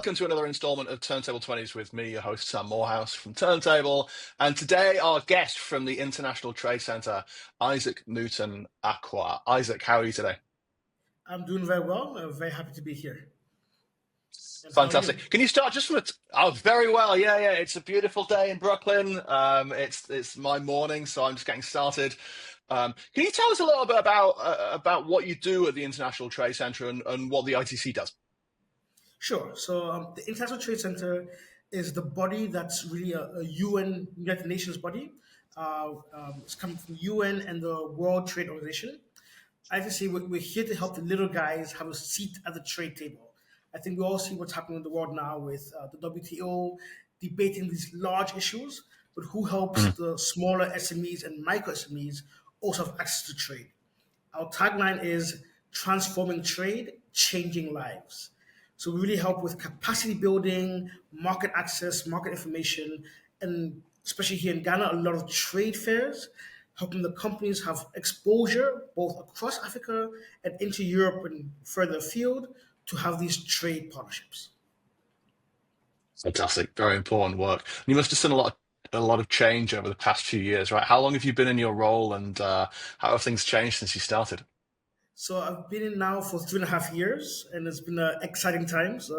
welcome to another installment of Turntable 20s with me, your host, Sam Moorhouse from Turntable. And today, our guest from the International Trade Centre, Isaac Newton-Acquah. Isaac, how are you today? I'm doing very well. I'm very happy to be here. And how are you? Fantastic. Can you start just with oh, very well. Yeah. It's a beautiful day in Brooklyn. It's my morning, so I'm just getting started. Can you tell us a little bit about what you do at the International Trade Centre and what the ITC does? Sure. So the International Trade Center is the body that's really a UN, United Nations body. It's coming from UN and the World Trade Organization. I just say we're here to help the little guys have a seat at the trade table. I think we all see what's happening in the world now with the WTO debating these large issues, but who helps Mm. the smaller SMEs and micro SMEs also have access to trade? Our tagline is transforming trade, changing lives. So we really help with capacity building, market access, market information, and especially here in Ghana, a lot of trade fairs, helping the companies have exposure both across Africa and into Europe and further afield to have these trade partnerships. Fantastic. Very important work. You must have seen a lot of change over the past few years, right? How long have you been in your role, and how have things changed since you started? So I've been in now for 3.5 years, and it's been exciting times.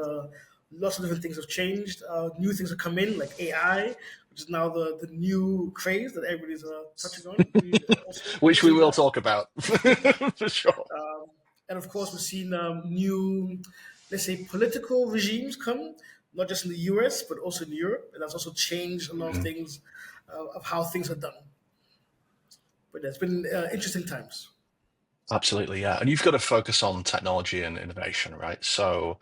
Lots of different things have changed. New things have come in, like AI, which is now the new craze that everybody's touching on. We also Which we seeing will that. talk about for sure. And of course, we've seen new, let's say, political regimes come, not just in the US, but also in Europe. And that's also changed a lot of things of how things are done. But it's been interesting times. Absolutely, yeah. And you've got to focus on technology and innovation, right? So,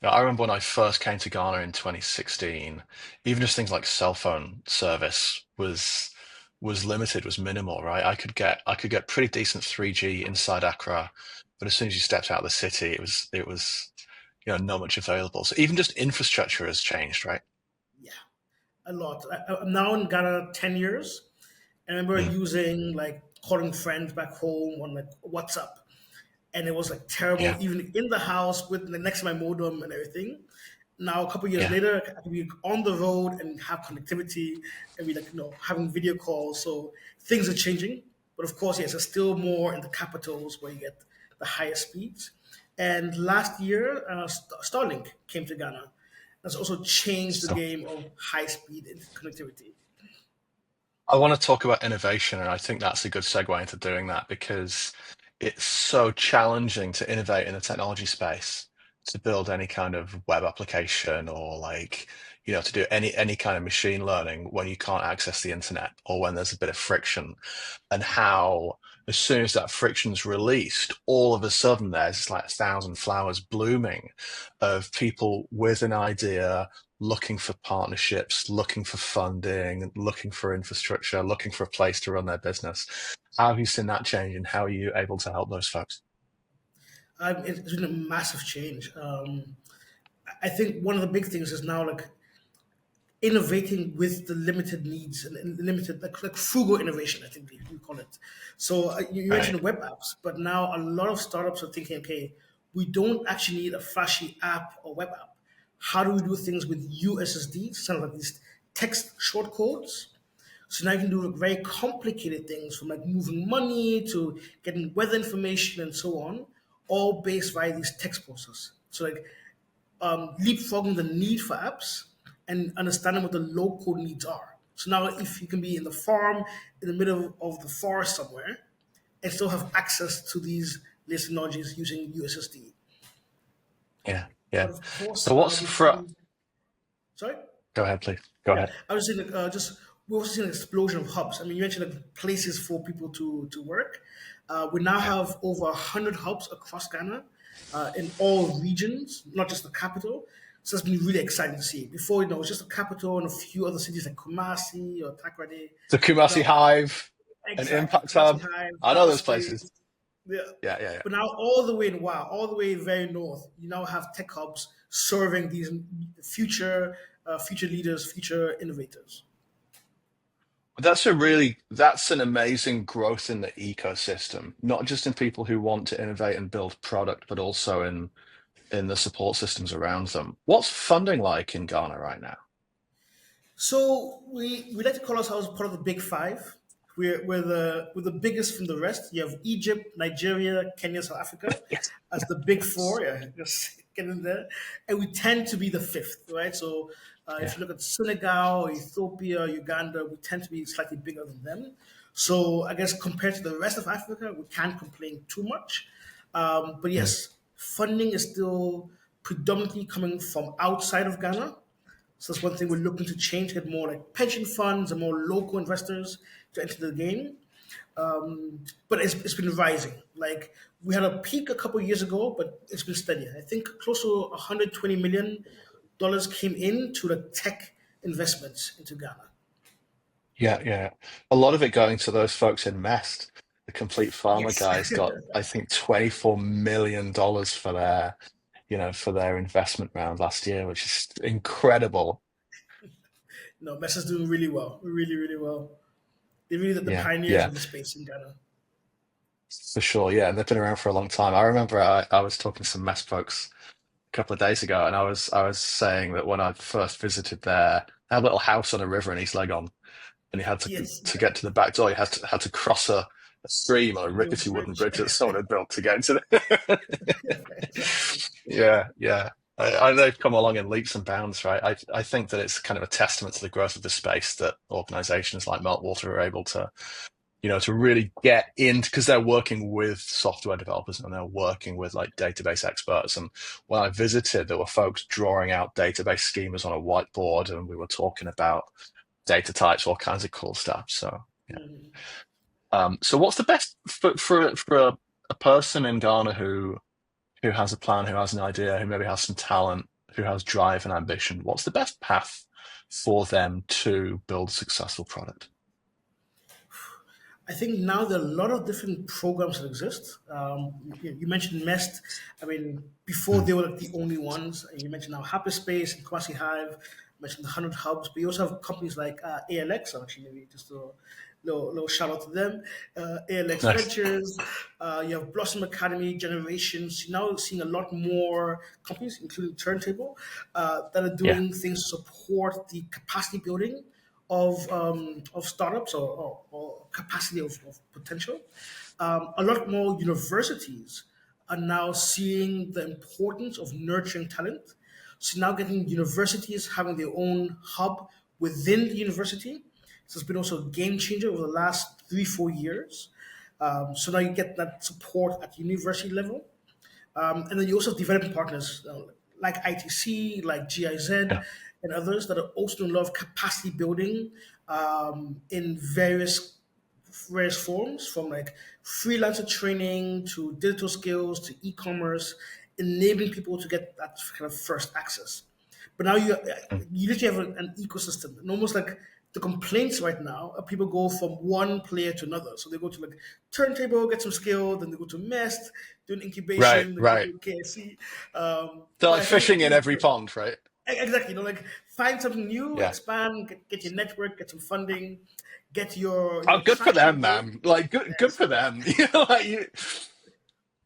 I remember when I first came to Ghana in 2016, even just things like cell phone service was limited, was minimal, right? I could get pretty decent 3G inside Accra, but as soon as you stepped out of the city, it was not much available. So even just infrastructure has changed, right? Yeah, a lot. I'm now in Ghana 10 years. And I remember Mm. using like calling friends back home on like WhatsApp. And it was like terrible, Yeah, even in the house with next to my modem and everything. Now, a couple of years yeah. later, I can be on the road and have connectivity and be like, having video calls. So things are changing. But of course, yes, there's still more in the capitals where you get the highest speeds. And last year, Starlink came to Ghana. That's also changed the So game of high speed connectivity. I want to talk about innovation, and I think that's a good segue into doing that because it's so challenging to innovate in the technology space, to build any kind of web application or to do any kind of machine learning when you can't access the internet or when there's a bit of friction. And how, as soon as that friction's released, all of a sudden there's like a thousand flowers blooming of people with an idea, looking for partnerships, looking for funding, looking for infrastructure, looking for a place to run their business. How have you seen that change, and how are you able to help those folks? It's been a massive change. I think one of the big things is now like innovating with the limited needs and limited like frugal innovation. I think we call it. So you Right. mentioned web apps, but now a lot of startups are thinking, okay, we don't actually need a flashy app or web app. How do we do things with USSD, sort of like these text short codes? So now you can do like very complicated things from like moving money to getting weather information and so on, all based via these text processes. So like leapfrogging the need for apps and understanding what the local needs are. So now, if you can be in the farm, in the middle of the forest somewhere, and still have access to these latest technologies using USSD. Yeah, yeah. But of course, So what's we've for? seen. Sorry. Go ahead, please. Go Yeah, ahead. I was saying just we also see an explosion of hubs. I mean, you mentioned like places for people to work. We now Yeah. have over 100 hubs across Ghana, in all regions, not just the capital. So it's been really exciting to see. Before, it was just the capital and a few other cities like Kumasi or Takrade. The But Kumasi now, Hive, an exactly, Impact Kumasi Hub. High, I know Harper those Street. places. Yeah. Yeah, yeah, yeah. But now all the way in wow, all the way very north, you now have tech hubs serving these future leaders, future innovators. That's an amazing growth in the ecosystem, not just in people who want to innovate and build product, but also in in the support systems around them. What's funding like in Ghana right now? So we like to call ourselves part of the big five. We're the biggest from the rest. You have Egypt, Nigeria, Kenya, South Africa Yes. as the big four. Yeah, just get in there, and we tend to be the fifth, right? So if Yeah. you look at Senegal, Ethiopia, Uganda, we tend to be slightly bigger than them. So I guess compared to the rest of Africa, we can't complain too much. But Mm. yes, funding is still predominantly coming from outside of Ghana. So that's one thing we're looking to change, get more like pension funds and more local investors to enter the game. But it's been rising. Like we had a peak a couple of years ago, but it's been steady. I think close to 120 million dollars came into the tech investments into Ghana. Yeah, yeah. A lot of it going to those folks in Mest. The Complete Farmer Yes. guys got, I think, $24 million for their, for their investment round last year, which is incredible. No, Messa's doing really well, really, really well. They're really the Yeah, pioneers yeah, of the space in Ghana. for sure. Yeah, and they've been around for a long time. I remember I was talking to some Mest folks a couple of days ago, and I was saying that when I first visited there, they had a little house on a river in East Legon, and you had Yes, to get to the back door. You had to cross a stream on a the rickety wooden bridge. bridge that someone had built to get into the. Exactly. Yeah, yeah. I know they've come along in leaps and bounds, right? I think that it's kind of a testament to the growth of the space that organizations like Meltwater are able to, to really get into because they're working with software developers and they're working with like database experts. And when I visited, there were folks drawing out database schemas on a whiteboard, and we were talking about data types, all kinds of cool stuff. So yeah. Mhm. So what's the best for a person in Ghana who has a plan, who has an idea, who maybe has some talent, who has drive and ambition? What's the best path for them to build a successful product? I think now there are a lot of different programs that exist. You mentioned Nest. I mean, before Mm. they were like the only ones. And you mentioned now Hyperspace and Kwasi Hive. You mentioned the 100 Hubs, but you also have companies like ALX, actually, maybe just a little shout out to them. ALX Nice. Ventures. You have Blossom Academy, Generations. You're now seeing a lot more companies, including Turntable, that are Yeah. doing things to support the capacity building of startups or capacity of potential. A lot more universities are now seeing the importance of nurturing talent. So now getting universities having their own hub within the university. So it's been also a game changer over the last 3-4 years. So now you get that support at university level. And then you also have developing partners like ITC, like GIZ, Yeah. and others that are also doing a lot of capacity building in various forms, from like freelancer training to digital skills to e-commerce, enabling people to get that kind of first access. But now Mm. you literally have an ecosystem, and almost like the complaints right now are people go from one player to another. So they go to like Turntable, get some skill, then they go to Mest, do an Right, incubation, they go right. to KSC. So But like I think fishing in every pond, right? exactly, like find something new, Yeah. expand, get your network, get some funding, get your Oh, good for traction them, going. man. Like, good Yes. for them. Like you.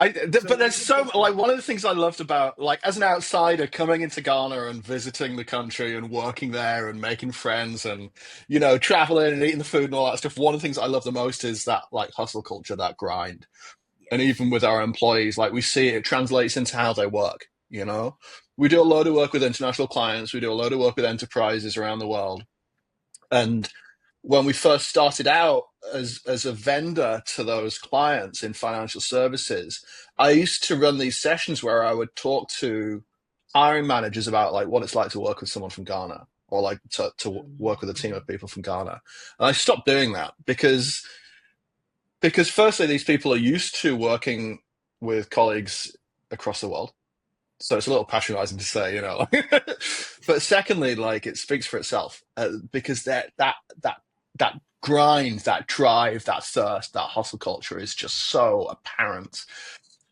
So But there's it's so good stuff. like one of the things I loved about like as an outsider coming into Ghana and visiting the country and working there and making friends and traveling and eating the food and all that stuff. One of the things I love the most is that like hustle culture, that grind. And Yes. even with our employees, like we see it translates into how they work. We do a load of work with international clients. We do a load of work with enterprises around the world, and when we first started out as a vendor to those clients in financial services, I used to run these sessions where I would talk to hiring managers about like what it's like to work with someone from Ghana or like to work with a team of people from Ghana. And I stopped doing that because firstly, these people are used to working with colleagues across the world. So it's a little patronizing to say, but secondly, like it speaks for itself because that grind, that drive, that thirst, that hustle culture is just so apparent.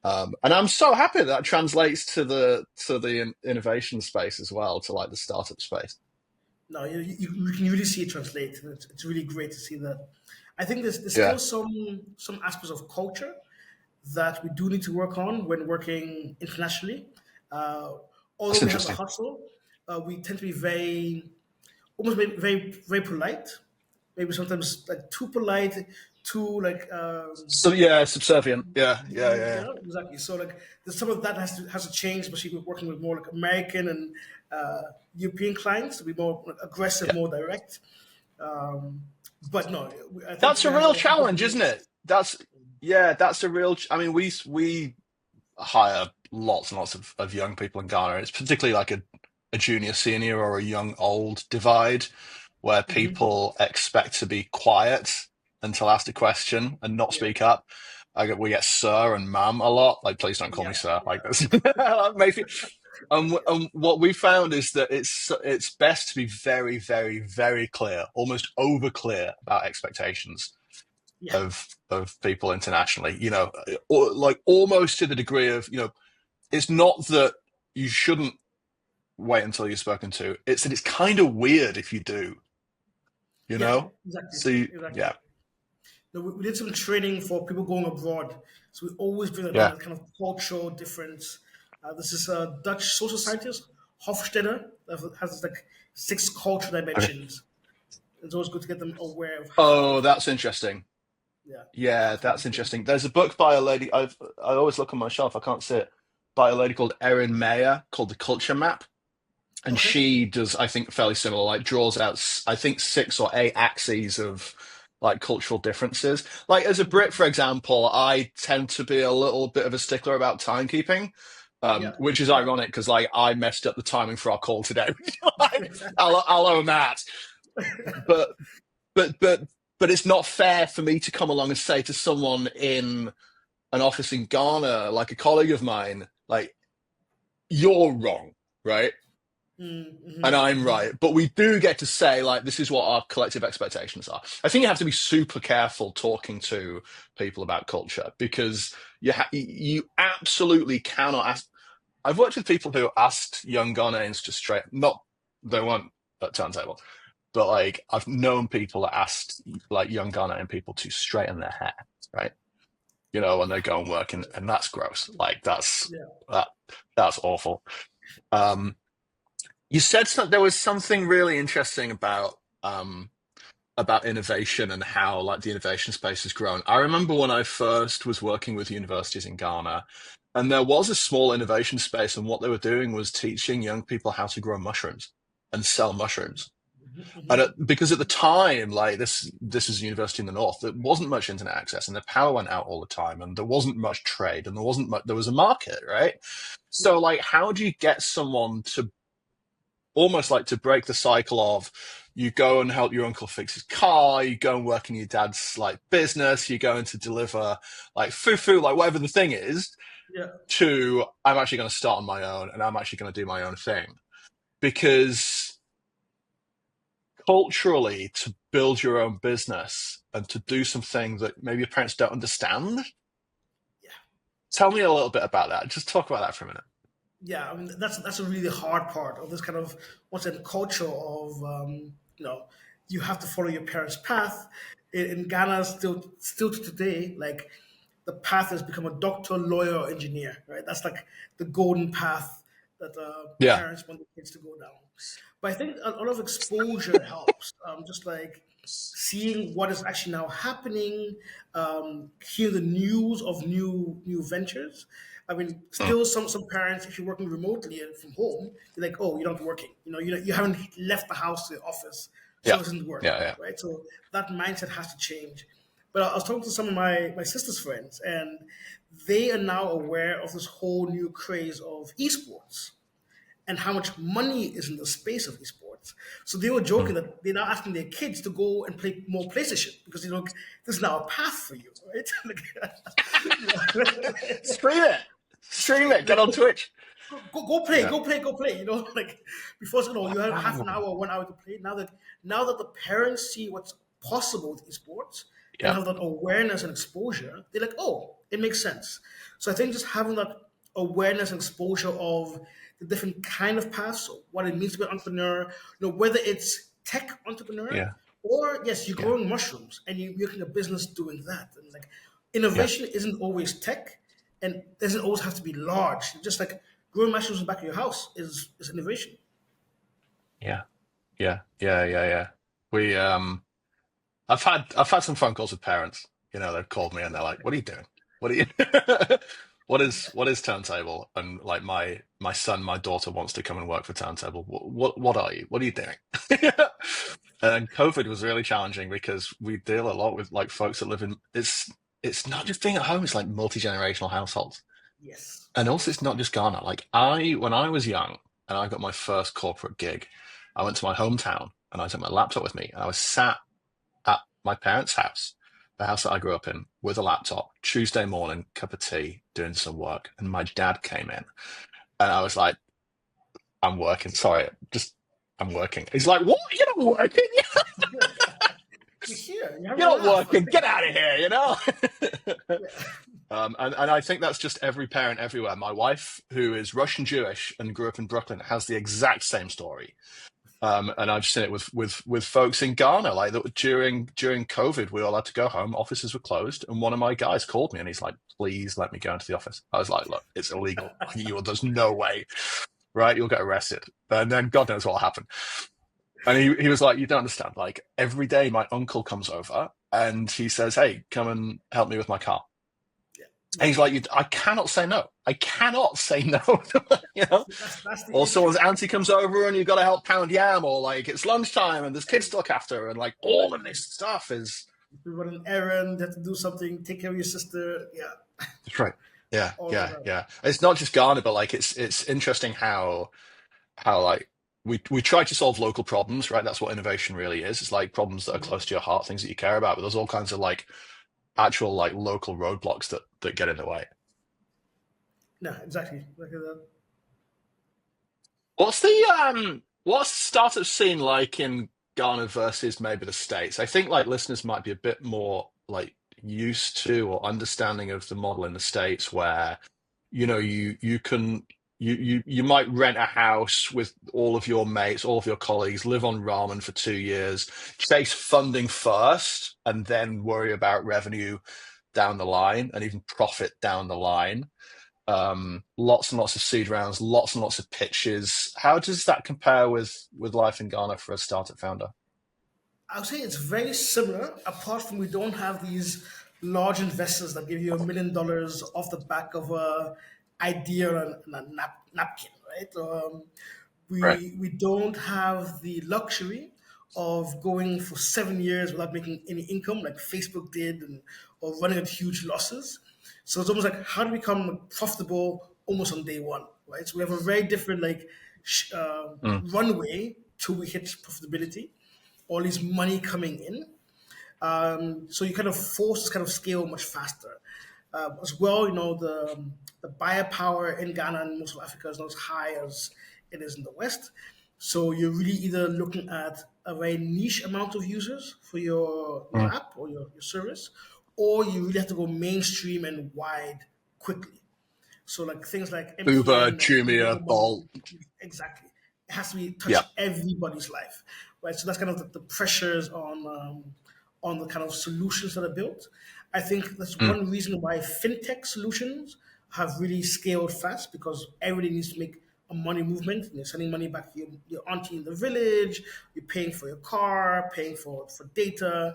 And I'm so happy that translates to the innovation space as well, to like the startup space. No, you can really see it translate, and it's really great to see that. I think there's still Yeah, some aspects of culture that we do need to work on when working internationally. Uh, That's Although we have the interesting. hustle, we tend to be very, almost very polite. Maybe sometimes like too polite, too like So yeah, subservient. Yeah, yeah, yeah, yeah. yeah, exactly. So like some of that has to change, especially with working with more like American and European clients to be more like, aggressive, Yeah. more direct. But no, I think That's we a have real a good challenge, isn't balance. it? That's yeah, that's a real. I mean, we hire lots and lots of young people in Ghana. It's particularly like a junior senior or a young old divide where Hmm. people expect to be quiet until asked a question and not Yeah, speak up. We get sir and ma'am a lot. Like, please don't call me yeah, sir like yeah, this. Maybe. And what we found is that it's best to be very, very, very clear, almost over clear about expectations yeah, of people internationally. Or like almost to the degree of it's not that you shouldn't wait until you're spoken to. It's that it's kind of weird if you do. You yeah, know. exactly, exactly. Yeah, No, we did some training for people going abroad, so we always bring up yeah. that kind of cultural difference. This is a Dutch social scientist, Hofstede, that has this, like 6 cultural Okay. dimensions. It's always good to get them aware of how. Oh, that's interesting. Yeah, Yeah, that's interesting. There's a book by a lady. I always look on my shelf. I can't see it. By a lady called Erin Mayer called The Culture Map. And okay. she does, I think, fairly similar, like draws out, I think, 6 or 8 axes of like cultural differences. Like as a Brit, for example, I tend to be a little bit of a stickler about timekeeping, Yeah, which is yeah, ironic because like I messed up the timing for our call today. Like, I'll own that. But but but but it's not fair for me to come along and say to someone in an office in Ghana, like a colleague of mine, like you're wrong, right? And I'm mm-hmm. right. But we do get to say, like, this is what our collective expectations are. I think you have to be super careful talking to people about culture because you absolutely cannot ask. I've worked with people who asked young Ghanaians to straight, not, they weren't at turntable, but like, I've known people that asked like young Ghanaian people to straighten their hair, right? When they Yeah, go and work, and that's gross. Like, yeah, that, that's awful. Um, you said there was something really interesting about innovation and how like the innovation space has grown. I remember when I first was working with universities in Ghana, and there was a small innovation space, and what they were doing was teaching young people how to grow mushrooms and sell mushrooms. And mm-hmm. because at the time, like this is a university in the north, there wasn't much internet access, and the power went out all the time, and there wasn't much trade, and there was a market, right? Yeah, So like, how do you get someone to almost like to break the cycle of you go and help your uncle fix his car, you go and work in your dad's like business, you're going to deliver like fufu, like whatever the thing is, yeah, to I'm actually going to start on my own and I'm actually going to do my own thing. Because culturally, to build your own business and to do something that maybe your parents don't understand, yeah. tell me a little bit about that. Just talk about that for a minute. Yeah, I mean that's a really hard part of this kind of what's in culture of you have to follow your parents' path. In Ghana, still to today, like the path has become a doctor, lawyer, or engineer. Right, that's like the golden path that Yeah. parents want the kids to go down. But I think a lot of exposure helps. Just like seeing what is actually now happening, hear the news of new ventures. I mean, Mm. still some parents, if you're working remotely and from home, they're like, oh, you're not working. You haven't left the house to the office, so Yeah. it doesn't work, Yeah. Yeah. right? So that mindset has to change. But I was talking to some of my sister's friends, and they are now aware of this whole new craze of esports and how much money is in the space of esports. So they were Mm. joking that they're now asking their kids to go and play more PlayStation because this is now a path for you, right? Stream it. Stream it. Get on Twitch. Go play, Yeah. go play, go play. Like before, you have half an Wow. hour, 1 hour to play. Now that the parents see what's possible with esports and Yeah. have that awareness and exposure, they're like, oh, it makes sense. So I think just having that awareness and exposure of the different kind of paths, what it means to be an entrepreneur, whether it's tech entrepreneur Yeah. or yes, you're Yeah. growing mushrooms and you're making a business doing that. And like Yeah. innovation isn't always tech and doesn't always have to be large. Just like Growing mushrooms in the back of your house is innovation. Yeah. Yeah. Yeah. Yeah. Yeah. We I've had some phone calls with parents. You know, they've called me and they're like, "What are you doing? What are you? What is turntable?" And like my son, my daughter wants to come and work for turntable. What are you? What are you doing? And COVID was really challenging because we deal a lot with like folks that live in. It's not just being at home. It's like multi-generational households, Yes. and also it's not just Ghana. Like when I was young and I got my first corporate gig, I went to my hometown and I took my laptop with me and I was sat at my parents' house, the house that I grew up in, with a laptop, Tuesday morning, cup of tea, doing some work. And my dad came in and I was like, I'm working. Sorry, just I'm working. He's like, what? You're not working? You're here. You're having You're a not laugh. working. Get out of here, you know? Yeah. And I think that's just every parent everywhere. My wife, who is Russian Jewish and grew up in Brooklyn, has the exact same story. And I've seen it with folks in Ghana. Like during COVID, we all had to go home. Offices were closed, and one of my guys called me, and he's like, "Please let me go into the office." I was like, "Look, it's illegal. There's no way, right? You'll get arrested." And then God knows what will happen. And he was like, "You don't understand. Like every day, my uncle comes over, and he says, 'Hey, come and help me with my car.'" Yeah. And Yeah. he's like, "I cannot say no. I cannot say no." you know. That's the Or someone's issue. auntie comes over and you've got to help pound yam, or like it's lunchtime and there's kids to look after, and like all of this stuff is You run an errand, have to do something, take care of your sister. Yeah, that's right. Yeah, all of yeah, that. yeah. It's not just Ghana, but like it's interesting how like we try to solve local problems, right? That's what innovation really is. It's like problems that are close to your heart, things that you care about, but there's all kinds of like actual like local roadblocks that get in the way. No, exactly. Like that. What's the startup scene like in Ghana versus maybe the States? I think like listeners might be a bit more like used to or understanding of the model in the States where you can you might rent a house with all of your mates, all of your colleagues, live on ramen for 2 years, chase funding first, and then worry about revenue down the line and even profit down the line. Lots and lots of seed rounds, lots and lots of pitches. How does that compare with life in Ghana for a startup founder? I would say it's very similar, apart from we don't have these large investors that give you $1 million off the back of a idea and a napkin, right? Right. We don't have the luxury of going for 7 years without making any income like Facebook did, or running at huge losses. So it's almost like how do we become profitable almost on day one, right? So we have a very different Mm. runway till we hit profitability, all this money coming in. So you kind of force this kind of scale much faster. As well, the buyer power in Ghana and most of Africa is not as high as it is in the West. So you're really either looking at a very niche amount of users for your Mm. app or your service, or you really have to go mainstream and wide quickly. So like things like Uber, MTN, like Jumia, Bolt. exactly. It has to be Yeah. touch everybody's life, right? So that's kind of the pressures on the kind of solutions that are built. I think that's Mm. one reason why fintech solutions have really scaled fast because everybody needs to make a money movement. You're sending money back to your auntie in the village. You're paying for your car, paying for data.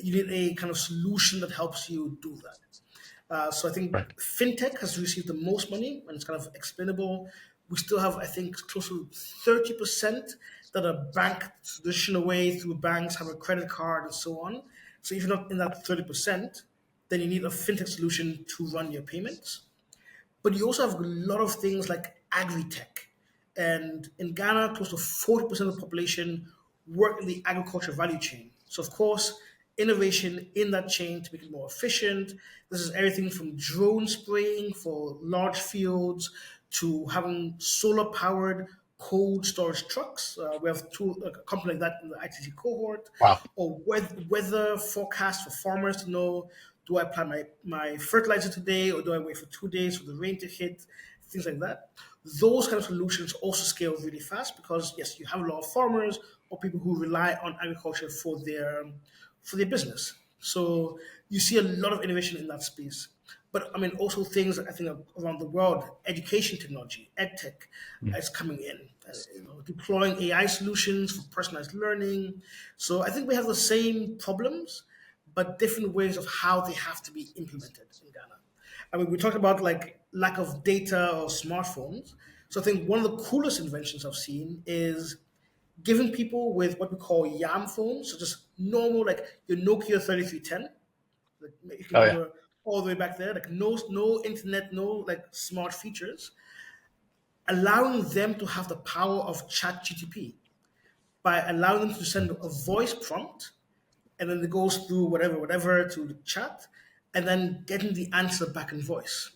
You need a kind of solution that helps you do that. So I think Right. fintech has received the most money, and it's kind of explainable. We still have, I think, close to 30% that are banked traditional way through banks, have a credit card, and so on. So if you're not in that 30%, then you need a fintech solution to run your payments. But you also have a lot of things like agri-tech. And in Ghana, close to 40% of the population work in the agriculture value chain. So, of course, innovation in that chain to make it more efficient. This is everything from drone spraying for large fields to having solar powered cold storage trucks. We have a company like that in the ITC cohort, Wow. or weather forecast for farmers to know, do I plant my fertilizer today or do I wait for 2 days for the rain to hit? Things like that. Those kind of solutions also scale really fast because yes, you have a lot of farmers or people who rely on agriculture for their business. So you see a lot of innovation in that space. But I mean, also things I think around the world, education technology, edtech, Mm. is coming in. Deploying AI solutions for personalized learning. So I think we have the same problems, but different ways of how they have to be implemented in Ghana. I mean, we talked about like lack of data or smartphones. So I think one of the coolest inventions I've seen is giving people with what we call YAM phones, so just normal like your Nokia 3310. Like, if you Oh yeah. remember all the way back there, like no internet, no like smart features, allowing them to have the power of chat GTP by allowing them to send a voice prompt and then it goes through whatever to the chat and then getting the answer back in voice.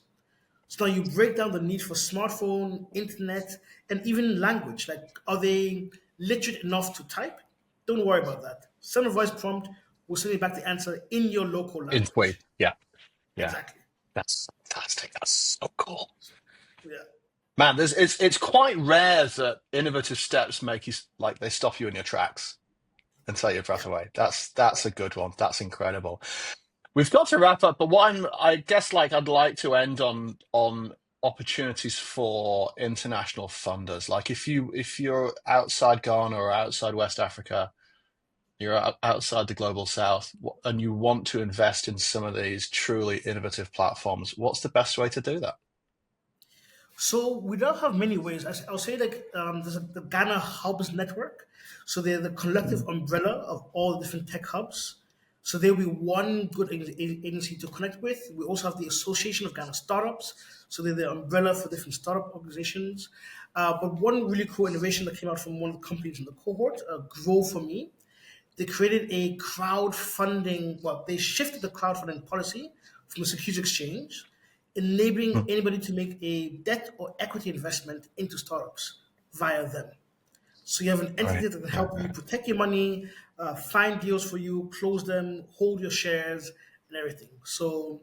So now you break down the need for smartphone, internet, and even language. Like, are they literate enough to type? Don't worry about that. Send a voice prompt, will send you back the answer in your local In Tweed. language. Yeah. Yeah. Exactly. That's fantastic. That's so cool. Yeah. Man, it's quite rare that innovative steps make you like they stop you in your tracks and take your Yeah. breath away. That's a good one. That's incredible. We've got to wrap up, but I guess like I'd like to end on opportunities for international funders. Like if you're outside Ghana or outside West Africa, you're outside the global South, and you want to invest in some of these truly innovative platforms, what's the best way to do that? So we don't have many ways. I'll say like there's the Ghana Hubs Network. So they're the collective Mm. umbrella of all the different tech hubs. So there'll be one good agency to connect with. We also have the Association of Ghana Startups. So they're the umbrella for different startup organizations. But one really cool innovation that came out from one of the companies in the cohort, Grow for Me, they created a crowdfunding, well, they shifted the crowdfunding policy from a securities exchange, enabling Mm. anybody to make a debt or equity investment into startups via them. So you have an Right. entity that can Right. help you Right. protect your money, find deals for you, close them, hold your shares, and everything. So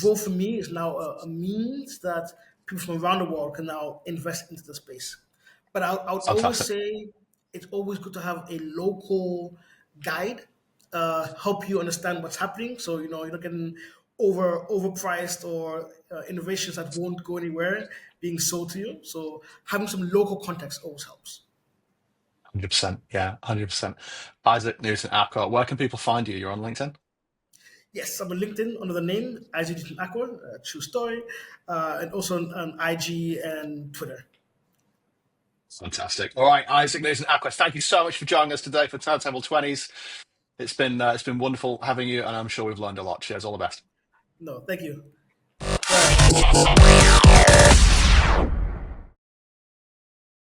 Grow for Me is now a means that people from around the world can now invest into the space. But I would always Fantastic. say it's always good to have a local guide help you understand what's happening. So you're not getting overpriced or innovations that won't go anywhere being sold to you. So having some local context always helps. 100%. Yeah, 100%. Isaac Newton-Acquah, where can people find you? You're on LinkedIn? Yes, I'm on LinkedIn under the name Isaac Newton-Acquah, true story, and also on IG and Twitter. Fantastic. All right, Isaac Newton-Acquah, thank you so much for joining us today for Turntabl 20s. It's been wonderful having you, and I'm sure we've learned a lot. Cheers, all the best. No, thank you. All right.